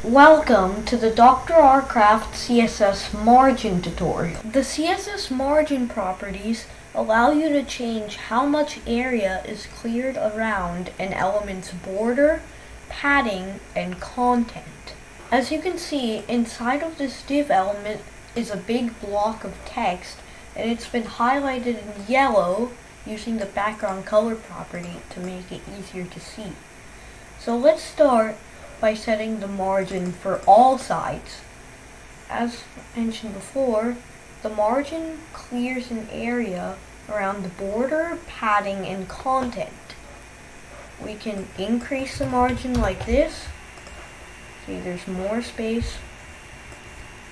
Welcome to the Dr. Rcraft CSS Margin tutorial. The CSS Margin properties allow you to change how much area is cleared around an element's border, padding, and content. As you can see, inside of this div element is a big block of text, and it's been highlighted in yellow using the background color property to make it easier to see. So let's start by setting the margin for all sides. As mentioned before, the margin clears an area around the border, padding, and content. We can increase the margin like this. See, there's more space.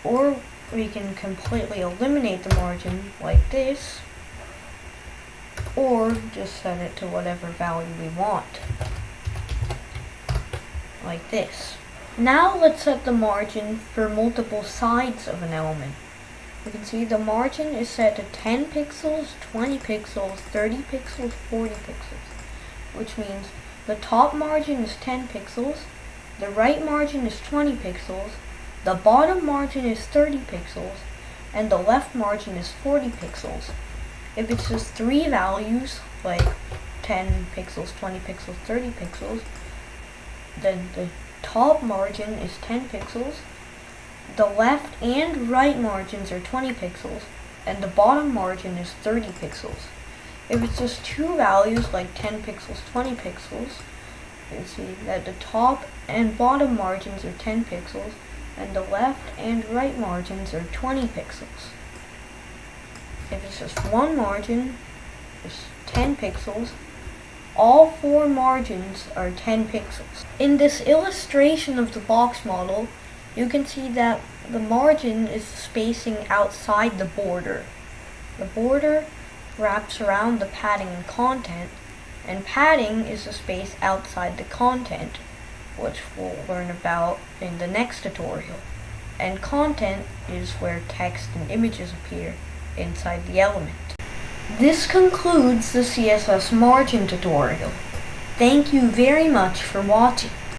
Or we can completely eliminate the margin like this. Or just set it to whatever value we want. Like this. Now let's set the margin for multiple sides of an element. You can see the margin is set to 10 pixels, 20 pixels, 30 pixels, 40 pixels, which means the top margin is 10 pixels, the right margin is 20 pixels, the bottom margin is 30 pixels, and the left margin is 40 pixels. If it's just three values, like 10 pixels, 20 pixels, 30 pixels, then the top margin is 10 pixels, the left and right margins are 20 pixels, and the bottom margin is 30 pixels. If it's just two values like 10 pixels, 20 pixels, you can see that the top and bottom margins are 10 pixels, and the left and right margins are 20 pixels. If it's just one margin, it's 10 pixels, all four margins are 10 pixels. In this illustration of the box model, you can see that the margin is spacing outside the border. The border wraps around the padding and content, and padding is the space outside the content, which we'll learn about in the next tutorial. And content is where text and images appear inside the element. This concludes the CSS Margin tutorial. Thank you very much for watching.